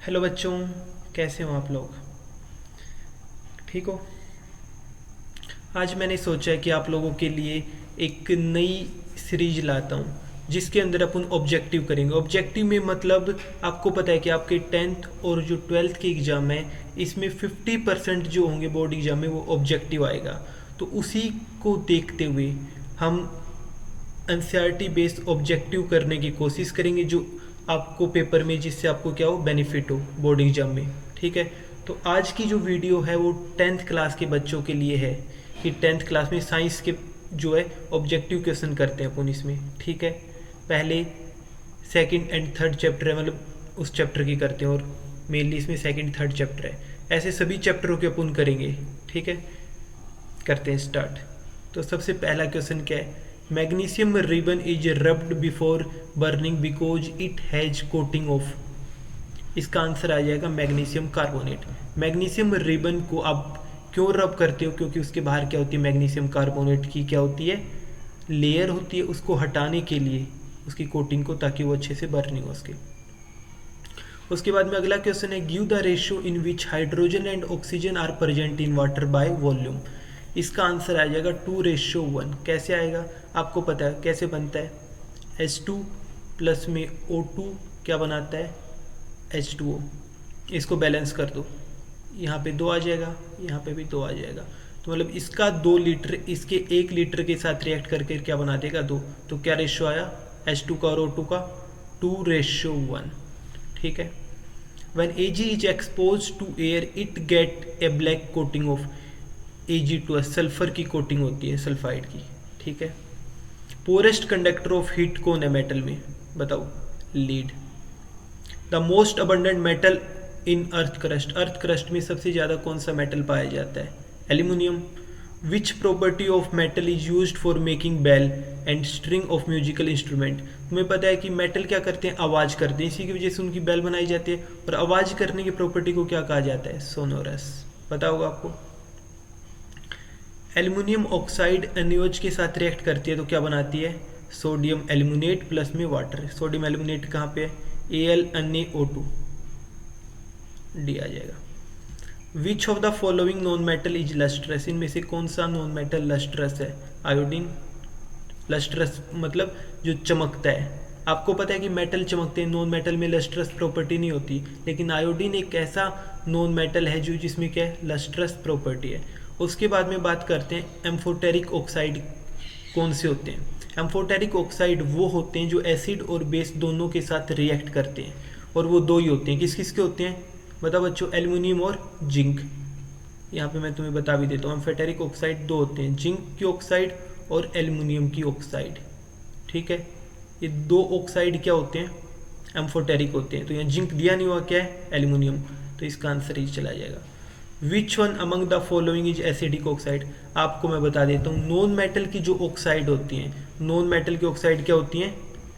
Hello बच्चों, कैसे हो आप लोग? ठीक हो? आज मैंने सोचा कि आप लोगों के लिए एक नई सीरीज लाता हूँ जिसके अंदर अपन ऑब्जेक्टिव करेंगे। ऑब्जेक्टिव में मतलब आपको पता है कि आपके 10th और जो 12th के एग्ज़ाम है इसमें 50% जो होंगे बोर्ड एग्ज़ाम में वो ऑब्जेक्टिव आएगा। तो उसी को देखते हुए हम एनसीईआरटी बेस्ड ऑब्जेक्टिव करने की कोशिश करेंगे जो आपको पेपर में, जिससे आपको क्या हो, बेनिफिट हो बोर्ड एग्जाम में। ठीक है, तो आज की जो वीडियो है वो 10th क्लास के बच्चों के लिए है कि 10th क्लास में साइंस के जो है ऑब्जेक्टिव क्वेश्चन करते हैं अपन इसमें। ठीक है, पहले सेकंड एंड थर्ड चैप्टर है, मतलब उस चैप्टर की करते हैं, और मेनली इसमें सेकंड थर्ड चैप्टर है। ऐसे सभी चैप्टरों के अपन करेंगे। ठीक है, करते हैं स्टार्ट। तो सबसे पहला क्वेश्चन क्या है? Magnesium ribbon is rubbed before burning because it has coating of. इसका आंसर आ जाएगा मैग्नीशियम कार्बोनेट। मैग्नीशियम रिबन को आप क्यों रब करते हो? क्योंकि उसके बाहर क्या होती है, मैग्नीशियम कार्बोनेट की क्या होती है, लेयर होती है। उसको हटाने के लिए उसकी कोटिंग को, ताकि वो अच्छे से बर्निंग हो उसकी। उसके बाद में अगला क्वेश्चन है, give the ratio in which hydrogen and oxygen are present in water by volume. इसका आंसर आ जाएगा 2:1। कैसे आएगा? आपको पता है कैसे बनता है। H2 प्लस में O2 क्या बनाता है, H2O। इसको बैलेंस कर दो, यहाँ पे 2 आ जाएगा, यहाँ पे भी 2 आ जाएगा। तो मतलब इसका 2 लीटर इसके 1 लीटर के साथ रिएक्ट करके क्या बना देगा, 2। तो क्या रेशियो आया H2 का और O2 का, 2:1। ठीक है, when Ag is exposed to air it get a black coating of Ag2S। Sulphur की कोटिंग होती है सल्फाइड की। ठीक है, पोरेस्ट कंडक्टर ऑफ हीट कौन है मेटल में, बताओ? Lead. The most abundant metal in earth crust. Earth crust में सबसे ज़्यादा कौन सा मेटल पाया जाता है? Aluminium. Which property of metal is use for making bell and string of musical instrument. तुम्हें पता है कि मेटल क्या करते हैं, आवाज़ करते हैं, इसी की वजह से उनकी बेल बनाई जाती है। और आवाज़ करने की प्रॉपर्टी को क्या कहा जाता है? सोनोरस। पता होगा आपको। एल्युमिनियम ऑक्साइड NaOH के साथ रिएक्ट करती है तो क्या बनाती है? सोडियम एल्यूमिनेट प्लस में वाटर। सोडियम एल्यूमिनेट कहाँ पे है? AlNaO2, डी आ जाएगा। Which of the following non metal is lustrous. इनमें से कौन सा नॉन मेटल लस्ट्रस है? आयोडीन। लस्ट्रस मतलब जो चमकता है। आपको पता है कि मेटल चमकते हैं, नॉन मेटल में लस्ट्रस प्रॉपर्टी नहीं होती, लेकिन आयोडीन एक ऐसा नॉन मेटल है जो जिसमें क्या है, लस्ट्रस प्रॉपर्टी है। उसके बाद में बात करते हैं एम्फोटेरिक ऑक्साइड कौन से होते हैं। एम्फोटेरिक ऑक्साइड वो होते हैं जो एसिड और बेस दोनों के साथ रिएक्ट करते हैं, और वो 2 ही होते हैं। किस किस के होते हैं बताओ बच्चों? एल्युमिनियम और जिंक। यहाँ पे मैं तुम्हें बता भी देता हूँ, एम्फोटेरिक ऑक्साइड 2 होते हैं, जिंक की ऑक्साइड और एल्युमिनियम की ऑक्साइड। ठीक है, ये 2 ऑक्साइड क्या होते हैं, एम्फोटेरिक होते हैं। तो यहाँ जिंक दिया नहीं हुआ, क्या है, एल्युमिनियम। तो इसका आंसर ही चला जाएगा। Which one among the following is acidic oxide. आपको मैं बता देता हूँ, नॉन मेटल की जो ऑक्साइड होती हैं, नॉन मेटल की ऑक्साइड क्या होती हैं,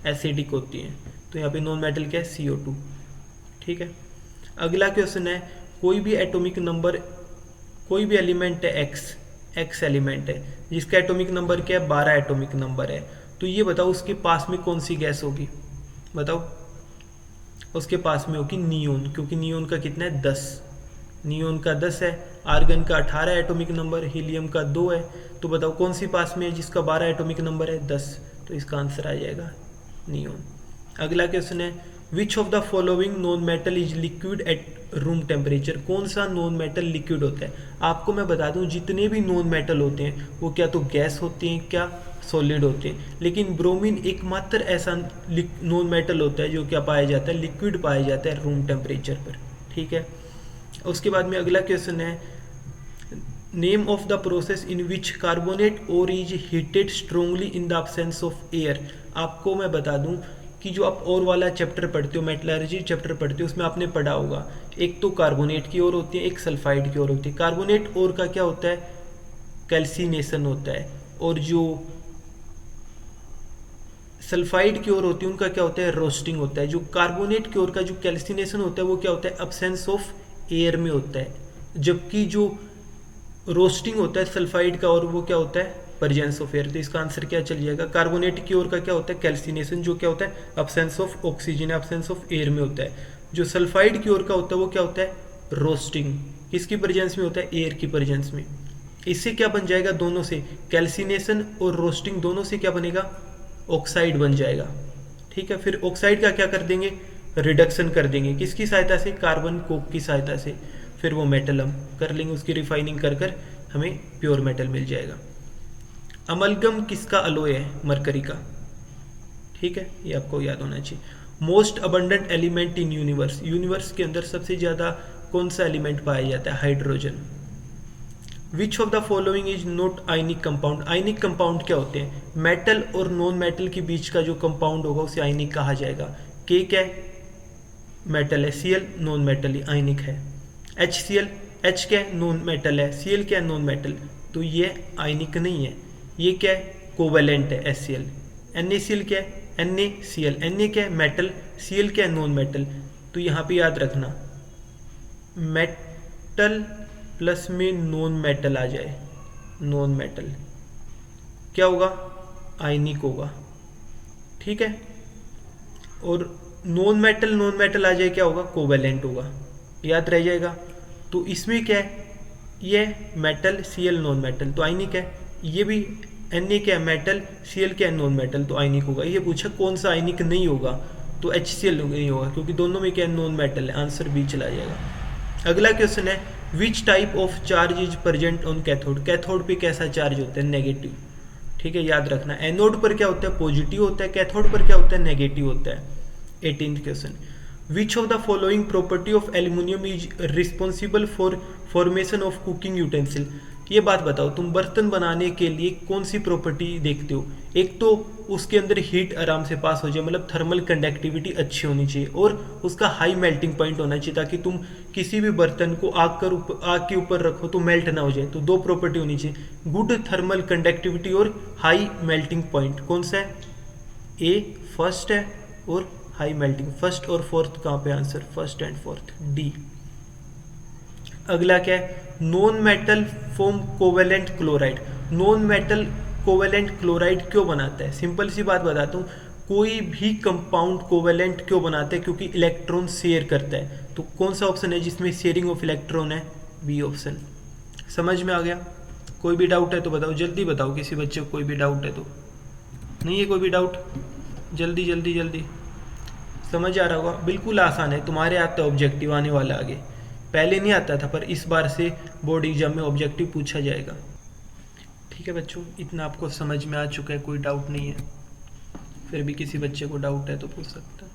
एसिडिक होती हैं। तो यहाँ पे नॉन मेटल क्या है, CO2। ठीक है, अगला क्वेश्चन है, कोई भी एटॉमिक नंबर, कोई भी एलिमेंट है एक्स एलिमेंट है जिसका एटॉमिक नंबर क्या है, 12 एटॉमिक नंबर है। तो ये बताओ उसके पास में कौन सी गैस होगी, बताओ? उसके पास में होगी नियोन, क्योंकि नियोन का कितना है, 10। नियोन का 10 है, आर्गन का 18 एटॉमिक नंबर, हीलियम का 2 है। तो बताओ कौन सी पास में है जिसका 12 एटॉमिक नंबर है, 10। तो इसका आंसर आ जाएगा नियोन। अगला क्वेश्चन है, which of the following non metal is liquid at room temperature. कौन सा नॉन मेटल लिक्विड होता है? आपको मैं बता दूं, जितने भी नॉन मेटल होते हैं वो क्या तो गैस होते हैं, क्या सॉलिड होते हैं। लेकिन ब्रोमीन एकमात्र ऐसा नॉन मेटल होता है जो क्या पाया जाता है, लिक्विड पाया जाता है रूम टेम्परेचर पर। ठीक है, उसके बाद में अगला क्वेश्चन है, name of the process in which carbonate ore is heated strongly in the absence of air. आपको मैं बता दूं कि जो आप और वाला चैप्टर पढ़ते हो, मेटलर्जी चैप्टर पढ़ते हो, उसमें आपने पढ़ा होगा, एक तो कार्बोनेट की ओर होती है, एक सल्फाइड की ओर होती है। कार्बोनेट और का क्या होता है, कैल्सिनेशन होता है, और जो सल्फाइड की ओर होती है उनका क्या होता है, रोस्टिंग होता है। जो कार्बोनेट की ओर का जो कैल्सिनेशन होता है वो क्या होता है, एब्सेंस ऑफ एयर में होता है। जबकि जो रोस्टिंग होता है सल्फाइड का, और वो क्या होता है, प्रेजेंस ऑफ एयर। तो इसका आंसर क्या चल जाएगा, कार्बोनेट की ओर का क्या होता है, कैल्सिनेशन, जो क्या होता है, absence of oxygen, absence of air में होता है। जो सल्फाइड की ओर का होता है वो क्या होता है, रोस्टिंग। किसकी प्रेजेंस में होता है, एयर की प्रेजेंस में। इससे क्या बन जाएगा, दोनों से कैल्सिनेशन और रोस्टिंग दोनों से क्या बनेगा, ऑक्साइड बन जाएगा। ठीक है, फिर ऑक्साइड का क्या कर देंगे, रिडक्शन कर देंगे, किसकी सहायता से, कार्बन कोक की सहायता से। फिर वो मेटल हम कर लेंगे, उसकी रिफाइनिंग कर कर हमें प्योर मेटल मिल जाएगा। अमलगम किसका अलॉय है, मरकरी का। ठीक है, ये आपको याद होना चाहिए। Most abundant element in universe, universe के अंदर सबसे ज्यादा कौन सा एलिमेंट पाया जाता है, hydrogen. Which of the following is not ionic compound, ionic compound क्या होते हैं, मेटल और नॉन मेटल के बीच का जो कंपाउंड होगा उसे आयनिक कहा जाएगा। के क्या है, मेटल है, Cl नॉन मेटल ही आयनिक है। HCl, H क्या है, नॉन मेटल है, Cl क्या है, नॉन मेटल, तो ये आयनिक नहीं है। ये क्या है, कोवेलेंट है, HCl। NaCl क्या है, NaCl, Na क्या है, मेटल, Cl क्या है, नॉन मेटल। तो यहाँ पे याद रखना, मेटल प्लस में नॉन मेटल आ जाए, नॉन मेटल क्या होगा, आयनिक होगा। ठीक है, और नॉन मेटल आ जाए क्या होगा, कोवेलेंट होगा, याद रह जाएगा। तो इसमें क्या है, ये मेटल, Cl नॉन मेटल तो आयनिक है। ये भी Na क्या है, मेटल, Cl क्या है, नॉन मेटल तो आयनिक होगा। ये पूछा कौन सा आयनिक नहीं होगा, तो HCl नहीं होगा, क्योंकि दोनों में क्या है, नॉन मेटल है, आंसर बी चला जाएगा। अगला क्वेश्चन है, which type of charge is present on cathode, cathode पे कैसा चार्ज होता है, नेगेटिव। ठीक है, याद रखना, एनोड पर क्या होता है, पॉजिटिव होता है, कैथोड पर क्या होता है, नेगेटिव होता है। 18th question, which of the following property of aluminium is responsible for formation of cooking utensil. ये बात बताओ, तुम बर्तन बनाने के लिए कौन सी प्रॉपर्टी देखते हो, एक तो उसके अंदर हीट आराम से पास हो जाए, मतलब थर्मल कंडक्टिविटी अच्छी होनी चाहिए, और उसका हाई मेल्टिंग पॉइंट होना चाहिए, ताकि तुम किसी भी बर्तन को आग के ऊपर रखो तो मेल्ट ना हो जाए। तो दो प्रॉपर्टी होनी चाहिए, गुड थर्मल कंडक्टिविटी और हाई मेल्टिंग पॉइंट। कौन सा है, ए फर्स्ट है और हाई मेल्टिंग, फर्स्ट और फोर्थ कहाँ पे answer, first and fourth, D. अगला क्या है, non metal form covalent chloride, non metal covalent chloride क्यों बनाता है, सिंपल सी बात बताता हूँ, कोई भी कंपाउंड कोवेलेंट क्यों बनाता है, क्योंकि इलेक्ट्रॉन शेयर करता है। तो कौन सा ऑप्शन है जिसमें शेयरिंग ऑफ इलेक्ट्रॉन है, बी ऑप्शन। समझ में आ गया, कोई भी डाउट है तो बताओ, जल्दी बताओ, किसी बच्चे को कोई भी डाउट है तो, नहीं है कोई भी डाउट, जल्दी जल्दी जल्दी। समझ आ रहा होगा, बिल्कुल आसान है, तुम्हारे आता है ऑब्जेक्टिव आने वाला आगे, पहले नहीं आता था पर इस बार से बोर्ड एग्जाम में ऑब्जेक्टिव पूछा जाएगा। ठीक है बच्चों, इतना आपको समझ में आ चुका है, कोई डाउट नहीं है, फिर भी किसी बच्चे को डाउट है तो पूछ सकता है,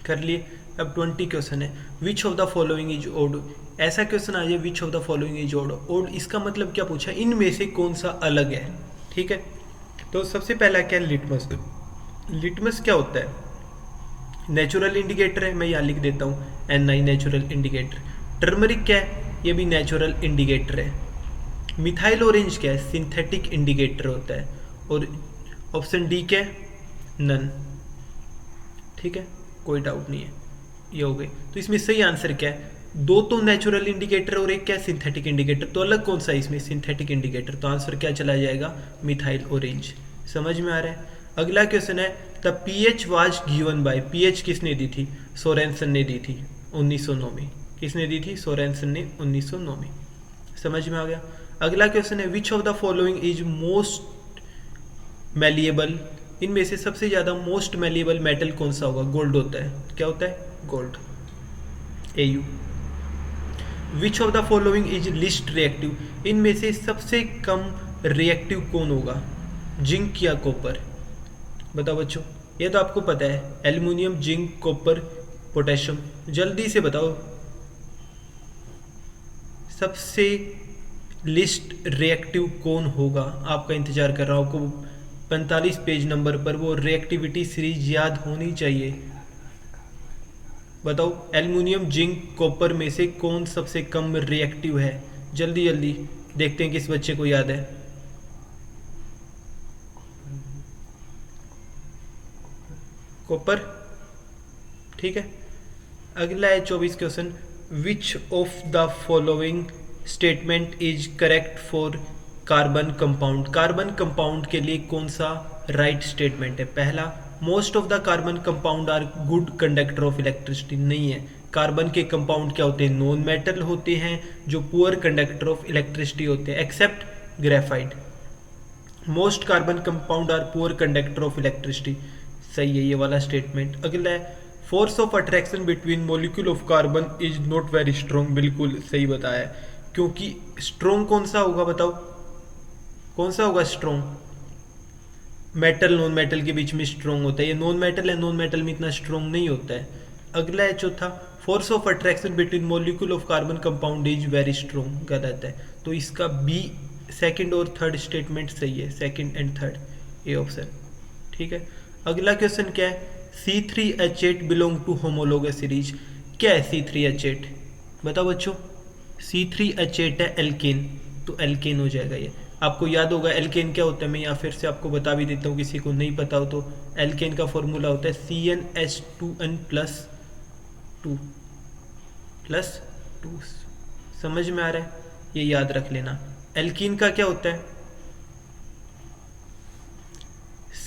कर लिए। अब 20 क्वेश्चन है, which of the following is odd, ऐसा क्वेश्चन आ जाए which of the following is odd, odd इसका मतलब क्या पूछा, इनमें से कौन सा अलग है। ठीक है, तो सबसे पहला क्या है, लिटमस। लिटमस क्या होता है, नेचुरल इंडिकेटर है, मैं यहाँ लिख देता हूँ Ni नेचुरल इंडिकेटर। टर्मरिक क्या है, ये भी नेचुरल इंडिकेटर है। मिथाइल ऑरेंज क्या है, सिंथेटिक इंडिकेटर होता है। और ऑप्शन डी क्या है, नन। ठीक है, कोई डाउट नहीं है, ये हो गए। तो इसमें सही आंसर क्या है, दो तो नेचुरल इंडिकेटर और एक क्या है, सिंथेटिक इंडिकेटर, तो अलग कौन सा है इसमें, सिंथेटिक इंडिकेटर, तो आंसर क्या चला जाएगा, मिथाइल ऑरेंज। समझ में आ रहा है। अगला क्वेश्चन है, the pH was given by, pH किसने दी थी, सोरेनसन ने दी थी 1909 में, किसने दी थी, सोरेनसन ने 1909 में। समझ में आ गया। अगला क्वेश्चन है, which of the following is most malleable, इनमें से सबसे ज्यादा मोस्ट मैलिएबल मेटल कौन सा होगा, गोल्ड होता है। क्या होता है, gold, Au। Which of the following is least reactive, इनमें से सबसे कम रिएक्टिव कौन होगा, जिंक या कॉपर। बताओ बच्चों, ये तो आपको पता है, एल्युमिनियम, जिंक, कॉपर, पोटेशियम, जल्दी से बताओ सबसे लिस्ट रिएक्टिव कौन होगा। आपका इंतजार कर रहा हूं, आपको 45 पेज नंबर पर वो रिएक्टिविटी सीरीज याद होनी चाहिए। बताओ एल्युमिनियम, जिंक, कॉपर में से कौन सबसे कम रिएक्टिव है, जल्दी जल्दी देखते हैं किस बच्चे को याद है। कॉपर। ठीक है, अगला है 24 question, which of the following statement is correct for carbon compound, carbon compound के लिए कौन सा राइट स्टेटमेंट है। पहला, most of the carbon compound are good conductor of electricity, नहीं है। कार्बन के कंपाउंड क्या होते हैं, नॉन मेटल होते हैं जो पुअर कंडक्टर ऑफ इलेक्ट्रिसिटी होते हैं, except graphite. Most carbon compound are poor conductor of electricity, सही है ये वाला स्टेटमेंट। अगला है force of attraction between molecule of carbon is not very strong, बिल्कुल सही बताया, क्योंकि स्ट्रॉन्ग कौन सा होगा बताओ, कौन सा होगा स्ट्रॉन्ग, मेटल नॉन मेटल के बीच में स्ट्रॉन्ग होता है, ये नॉन मेटल है, नॉन मेटल में इतना स्ट्रॉन्ग नहीं होता है। अगला है चौथा, force of attraction between molecule of carbon compound is very strong, गलत है। तो इसका बी सेकंड और थर्ड स्टेटमेंट सही है, second and third, A option, ठीक है। अगला क्वेश्चन क्या है, C3H8 belong to homologous series, क्या है C3H8 बताओ बच्चों, C3H8 है एल्केन, तो एल्केन हो जाएगा ये। आपको याद होगा एल्केन क्या होता है, मैं यहाँ फिर से आपको बता भी देता हूँ किसी को नहीं पता हो तो। एल्केन का फॉर्मूला होता है CnH2n प्लस टू, समझ में आ रहा है, ये याद रख लेना। एल्कीन का क्या होता है,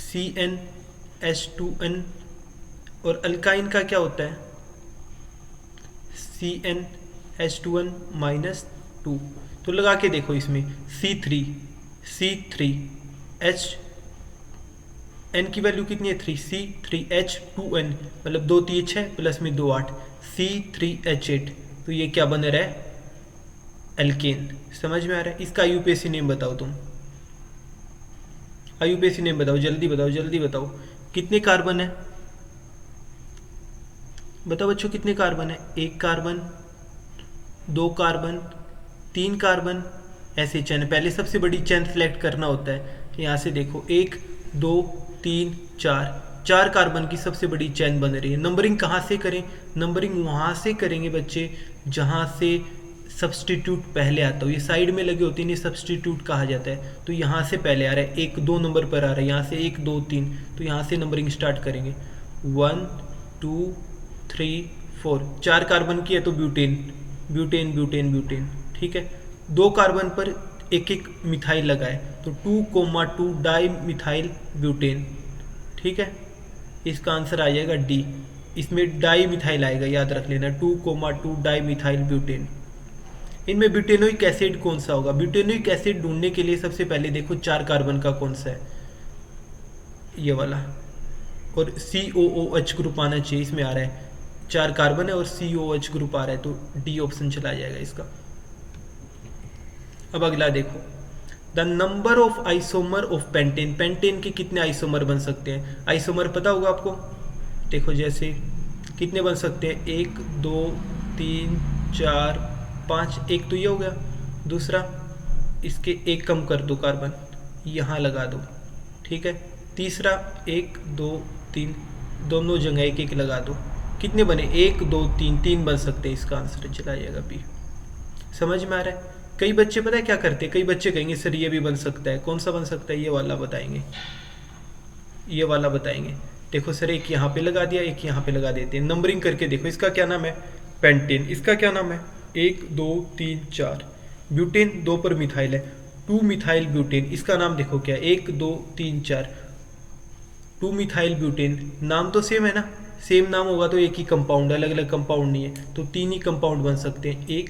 CnH2n, और अल्काइन का क्या होता है, CnH2n -2। तो लगा के देखो इसमें C3H n की वैल्यू कितनी है 3, C3H2n मतलब 2 3 6 प्लस में 2 8, C3H8, तो ये क्या बन रहा है, एल्केन। समझ में आ रहा है। इसका आईयूपीएसी नेम बताओ तुम, आईयूपीएसी नेम बताओ, जल्दी बताओ जल्दी बताओ, कितने कार्बन है बताओ बच्चों, कितने कार्बन है, 1 कार्बन 2 कार्बन 3 कार्बन, ऐसे चेन, पहले सबसे बड़ी चेन सेलेक्ट करना होता है। यहाँ से देखो 1 2 3 4 कार्बन की सबसे बड़ी चेन बन रही है। नंबरिंग कहाँ से करें, नंबरिंग वहाँ से करेंगे बच्चे जहाँ से सब्सटीट्यूट पहले आता हो, ये साइड में लगे होते हैं, इन्हें सब्सटीट्यूट कहा जाता है। तो यहाँ से पहले आ रहा है 1 2 नंबर पर आ रहा है, यहाँ से 1 2 3, तो यहाँ से नंबरिंग स्टार्ट करेंगे 1 2 3 4, 4 कार्बन की है तो ब्यूटेन ब्यूटेन ब्यूटेन ब्यूटेन, ठीक है। 2 कार्बन पर एक एक मिथाइल लगाए तो 2,2 डाई मिथाइल ब्यूटेन, ठीक है। इसका आंसर आ जाएगा डी, इसमें डाई मिथाइल आएगा, याद रख लेना 2,2 डाई मिथाइल ब्यूटेन। इनमें ब्यूटेनोइक एसिड कौन सा होगा, ब्यूटेनोइक एसिड ढूंढने के लिए सबसे पहले देखो 4 कार्बन का कौन सा है, ये वाला, और COOH ग्रुप आना चाहिए, इसमें आ रहा है 4 कार्बन है और COH ग्रुप आ रहा है, तो डी ऑप्शन चला जाएगा इसका। अब अगला देखो, the number of isomer of pentane, pentane के कितने आइसोमर बन सकते हैं, आइसोमर पता होगा आपको, देखो जैसे कितने बन सकते हैं, 1 2 3 4 5, एक तो ये हो गया, दूसरा इसके एक कम कर दो कार्बन, यहाँ लगा दो, ठीक है। तीसरा 1 2 3 दोनों जगह एक एक लगा दो, कितने बने 1 2 3, 3 बन सकते हैं, इसका आंसर चला जाएगा बी। समझ में आ रहा है। कई बच्चे पता है क्या करते हैं, कई बच्चे कहेंगे सर ये भी बन सकता है, कौन सा बन सकता है, ये वाला बताएंगे, ये वाला बताएंगे। देखो सर एक यहाँ पे लगा दिया, एक यहाँ पे लगा देते हैं, नंबरिंग करके देखो, इसका क्या नाम है पेंटेन, इसका क्या नाम है 1 2 3 4, ब्यूटेन 2 पर मिथाइल है 2 मिथाइल ब्यूटेन, इसका नाम देखो क्या 1 2 3 4 2 मिथाइल ब्यूटेन, नाम तो सेम है ना, सेम नाम होगा तो एक ही कंपाउंड, अलग अलग कंपाउंड नहीं है, तो 3 ही कंपाउंड बन सकते हैं 1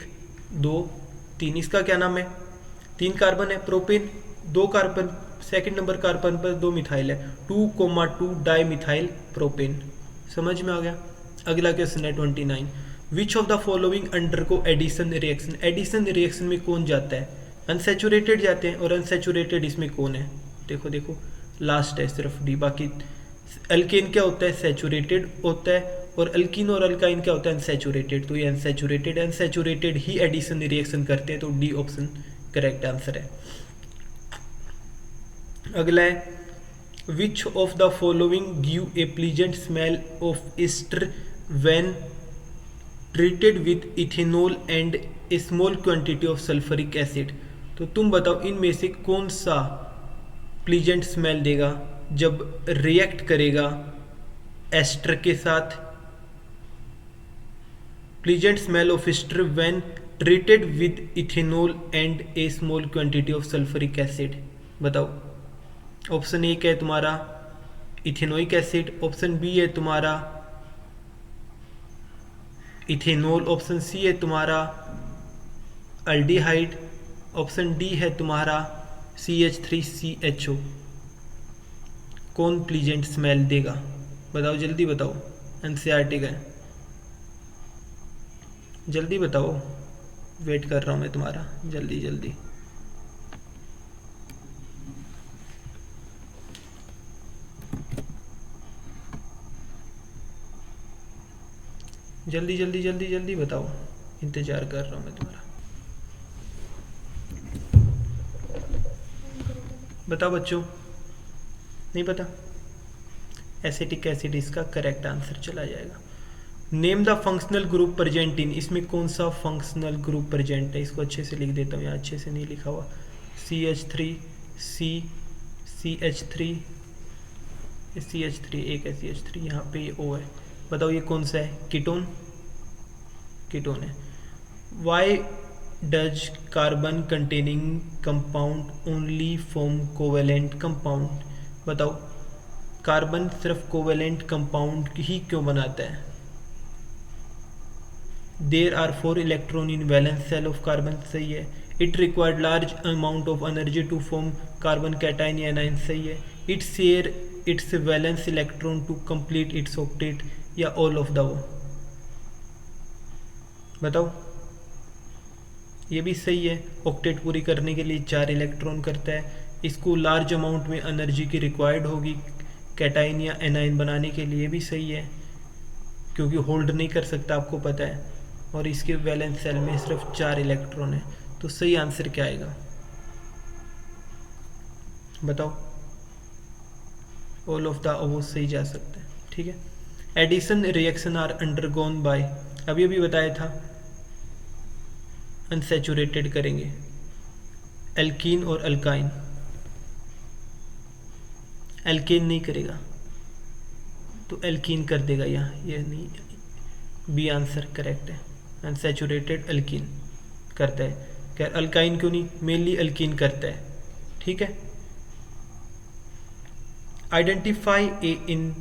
2 3। इसका क्या नाम है, 3 कार्बन है propane, 2 carbon second number carbon पर 2 मिथाइल है 2,2 डाई मिथाइल प्रोपेन। समझ में आ गया। अगला क्वेश्चन है 29, which of the following undergo addition reaction, addition reaction में कौन जाता है, अनसैचुरेटेड जाते हैं, और अनसैचुरेटेड इसमें कौन है, देखो देखो लास्ट है सिर्फ डी, बाकी अल्केन क्या होता है सैचुरेटेड होता है, और अल्कीन और अल्काइन क्या होता है अनसैचुरेटेड, तो ये अनसैचुरेटेड अनसैचुरेटेड ही एडिशन रिएक्शन करते हैं, तो डी ऑप्शन करेक्ट आंसर है। अगला है which of the following give a pleasant smell of ester when treated with ethanol and a small quantity of sulphuric acid, तो तुम बताओ इनमें से कौन सा प्लीजेंट स्मेल देगा जब रिएक्ट करेगा एस्टर के साथ, pleasant smell of ester when treated with ethanol and a small quantity of sulphuric acid, बताओ। ऑप्शन 1 है तुम्हारा इथेनोइक एसिड, ऑप्शन बी है तुम्हारा इथेनॉल, ऑप्शन सी है तुम्हारा अल्डिहाइड, ऑप्शन डी है तुम्हारा CH3CHO। कौन प्लीजेंट स्मेल देगा? बताओ जल्दी बताओ, एनसीईआरटी का है, जल्दी बताओ, वेट कर रहा हूँ मैं तुम्हारा, जल्दी जल्दी। जल्दी जल्दी जल्दी जल्दी बताओ, इंतजार कर रहा हूँ मैं तुम्हारा। बताओ बच्चों, नहीं पता? एसिटिक एसिड इसका करेक्ट आंसर चला जाएगा। Name the functional group present in, इसमें कौन सा फंक्शनल ग्रुप प्रेजेंट है? इसको अच्छे से लिख देता हूँ, यहाँ अच्छे से नहीं लिखा हुआ। CH3 एक है CH3, यहाँ पे O है। बताओ ये कौन सा है? कीटोन, कीटोन है। Why does carbon containing compound only form covalent compound? बताओ कार्बन सिर्फ कोवेलेंट कंपाउंड ही क्यों बनाता है? There are 4 electron in valence shell of carbon, सही है। It required large amount of energy to form carbon cation या एनायन, सही है। It share its valence electron to complete its octet, या ऑल ऑफ द वो? बताओ, ये भी सही है। ऑक्टेट पूरी करने के लिए 4 इलेक्ट्रॉन करता है। इसको लार्ज अमाउंट में एनर्जी की रिक्वायर्ड होगी कैटायन या एनायन बनाने के लिए, भी सही है, क्योंकि होल्ड नहीं कर सकता, आपको पता है। और इसके वैलेंस सेल में सिर्फ 4 इलेक्ट्रॉन है, तो सही आंसर क्या आएगा? बताओ। ऑल ऑफ द अबव सही जा सकता है, ठीक है। Addition reaction are undergone by, अभी अभी बताया था, अनसैचुरेटेड करेंगे, एल्कीन और अल्काइन। एल्केन नहीं करेगा तो एल्कीन कर देगा यहाँ, ये नहीं, बी आंसर करेक्ट है। अनसैचुरेटेड एल्कीन करता है, क्या अल्काइन क्यों नहीं? मेनली एल्कीन करता है, ठीक है। Identify A in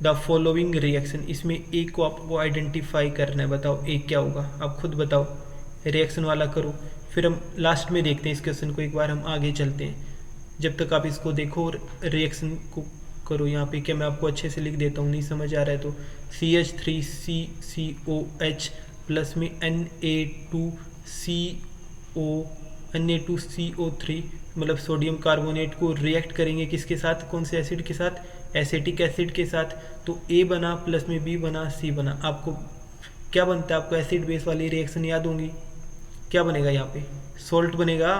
the following reaction, इसमें ए को आपको आइडेंटिफाई करना है। बताओ ए क्या होगा, आप खुद बताओ, रिएक्शन वाला करो, फिर हम लास्ट में देखते हैं इस क्वेश्चन को, एक बार हम आगे चलते हैं। जब तक आप इसको देखो और रिएक्शन को करो। यहाँ पे क्या मैं आपको अच्छे से लिख देता हूँ, नहीं समझ आ रहा है तो CH3CCOH प्लस में Na2CO3 मतलब सोडियम कार्बोनेट को रिएक्ट करेंगे किसके साथ, कौन से एसिड के साथ? एसिटिक एसिड के साथ। तो ए बना, प्लस में बी बना, सी बना। आपको क्या बनता है? आपको एसिड बेस वाली रिएक्शन याद होंगी। क्या बनेगा यहाँ पे? सॉल्ट बनेगा,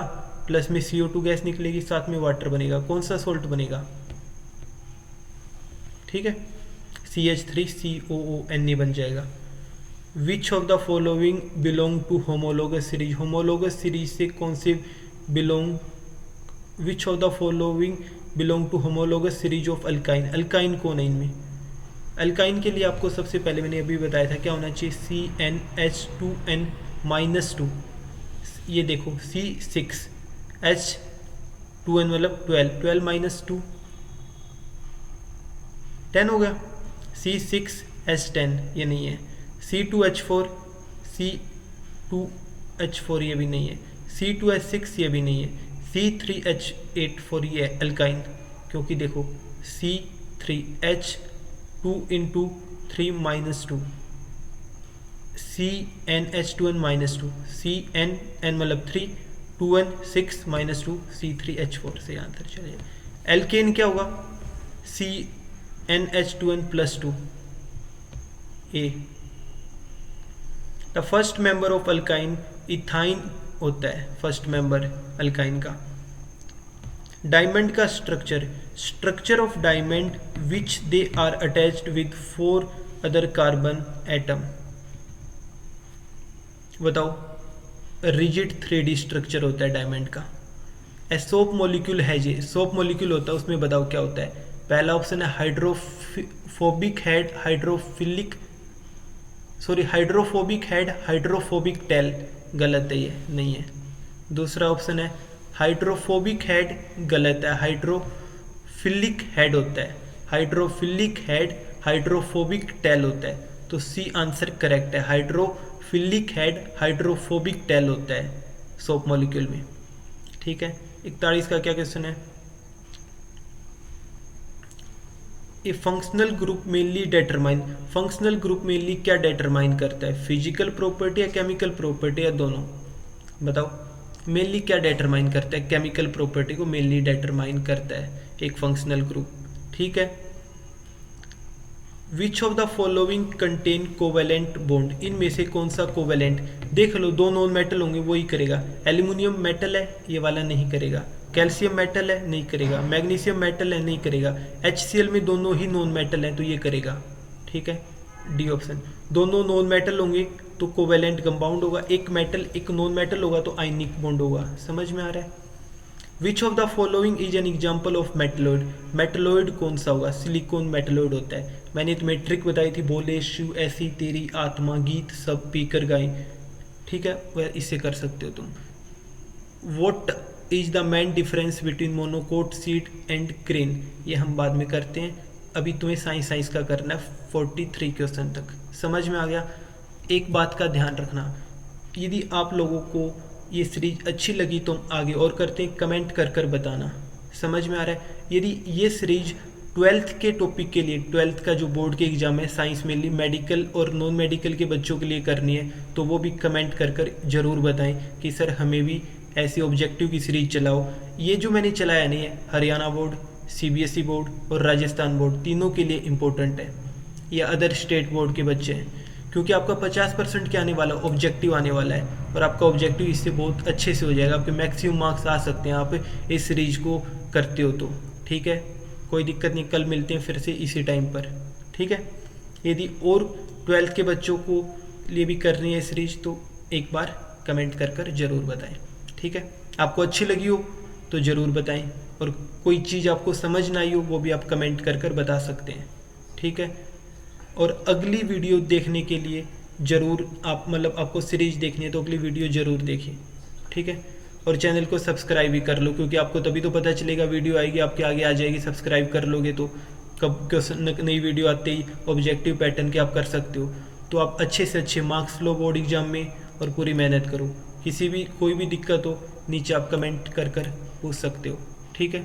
प्लस में CO2 गैस निकलेगी, साथ में वाटर बनेगा। कौन सा सॉल्ट बनेगा? ठीक है, CH3COONA बन जाएगा। Which of the following belong to homologous series, homologous series से कौन से belong? Which of the following belong to homologous series of alkyne, alkyne कौन है इनमें? अल्काइन के लिए आपको सबसे पहले मैंने अभी बताया था क्या होना चाहिए, CnH2n-2। ये देखो C6H2n मतलब 12 10 हो गया। C6H10 ये नहीं है। C2H4 ये भी नहीं है। C2H6 ये भी नहीं है। C3H8 ये है अल्काइन, क्योंकि देखो C3H2 इंटू 3 -2 CnH2n-2 CnN मतलब 3 2n 6 -2 C3H4 से आंसर चलेगा। एल्केन क्या होगा? CnH2n+2 A। The first member of alkyne ethyne होता है फर्स्ट मेंबर अल्काइन का। डायमंड का structure of diamond which they are attached with 4 other carbon atom. बताओ, रिजिड 3D स्ट्रक्चर होता है डायमंड का। सोप मॉलिक्यूल है, ये सोप मॉलिक्यूल होता है, उसमें बताओ क्या होता है? पहला ऑप्शन है हाइड्रोफोबिक हेड हाइड्रोफोबिक टेल, गलत है, ये नहीं है। दूसरा ऑप्शन है हाइड्रोफोबिक हेड, गलत है, हाइड्रोफिलिक हेड होता है। हाइड्रोफिलिक हेड हाइड्रोफोबिक टेल होता है। तो सी आंसर करेक्ट है, हाइड्रोफिलिक हेड हाइड्रोफोबिक टेल होता है सोप मॉलिक्यूल में। ठीक है, 41 का क्या क्वेश्चन है? A functional group mainly determine, functional group mainly क्या डिटरमाइन करता है? फिजिकल प्रॉपर्टी या केमिकल प्रॉपर्टी या दोनों? बताओ, मेनली क्या डिटरमाइन करता है? केमिकल प्रॉपर्टी को मेनली डिटरमाइन करता है एक फंक्शनल ग्रुप। ठीक है, which of the following contain covalent bond, इनमें से कौन सा कोवेलेंट? देख लो, दो नॉन मेटल होंगे वही करेगा। एल्यूमिनियम मेटल है, ये वाला नहीं करेगा। कैल्शियम मेटल है, नहीं करेगा। मैग्नीशियम मेटल है, नहीं करेगा। HCl में दोनों ही नॉन मेटल हैं तो ये करेगा। ठीक है, डी ऑप्शन। दोनों नॉन मेटल होंगे तो कोवेलेंट कंपाउंड होगा, एक मेटल एक नॉन मेटल होगा तो आयनिक बॉन्ड होगा। समझ में आ रहा है? Which of the following is an example of metalloid, metalloid कौन सा होगा? सिलिकॉन मेटलॉइड होता है। मैंने तुम्हें ट्रिक बताई थी, बोले शिव ऐसी तेरी आत्मा गीत सब पीकर गाएं। ठीक है, वह इससे कर सकते हो तुम। What is the main difference between monocot seed and crane, ये हम बाद में करते हैं। अभी तुम्हें साइंस का करना है 43 क्वेश्चन तक। समझ में आ गया? एक बात का ध्यान रखना, यदि आप लोगों को ये सीरीज अच्छी लगी तो हम आगे और करते हैं, कमेंट कर कर बताना। समझ में आ रहा है? यदि ये सीरीज 12th के टॉपिक के लिए, 12th का जो बोर्ड के एग्जाम है साइंस में मेडिकल और नॉन मेडिकल के बच्चों के लिए करनी है तो वो भी कमेंट कर कर ज़रूर बताएं कि सर हमें भी ऐसी ऑब्जेक्टिव की सीरीज चलाओ। ये जो मैंने चलाया नहीं है, हरियाणा बोर्ड, CBSE बोर्ड और राजस्थान बोर्ड तीनों के लिए इम्पोर्टेंट है, या अदर स्टेट बोर्ड के बच्चे हैं, क्योंकि आपका 50% क्या आने वाला, ऑब्जेक्टिव आने वाला है और आपका ऑब्जेक्टिव इससे बहुत अच्छे से हो जाएगा। आपके मैक्सिमम मार्क्स आ सकते हैं आप इस सीरीज को करते हो तो। ठीक है, कोई दिक्कत नहीं, कल मिलते हैं फिर से इसी टाइम पर। ठीक है, यदि और 12th के बच्चों को लिए भी करनी है सीरीज तो एक बार कमेंट कर कर ज़रूर बताएं। ठीक है, आपको अच्छी लगी हो तो ज़रूर बताएं, और कोई चीज़ आपको समझ ना आई हो वो भी आप कमेंट कर कर बता सकते हैं। ठीक है, और अगली वीडियो देखने के लिए ज़रूर आप आपको सीरीज देखनी है तो अगली वीडियो ज़रूर देखिए। ठीक है, और चैनल को सब्सक्राइब भी कर लो, क्योंकि आपको तभी तो पता चलेगा, वीडियो आएगी आपके आगे आ जाएगी। सब्सक्राइब कर लोगे तो कब नई वीडियो आते ही ऑब्जेक्टिव पैटर्न के आप कर सकते हो। तो आप अच्छे से अच्छे मार्क्स लो बोर्ड एग्जाम में और पूरी मेहनत करो। किसी भी कोई भी दिक्कत हो नीचे आप कमेंट कर कर पूछ सकते हो। ठीक है।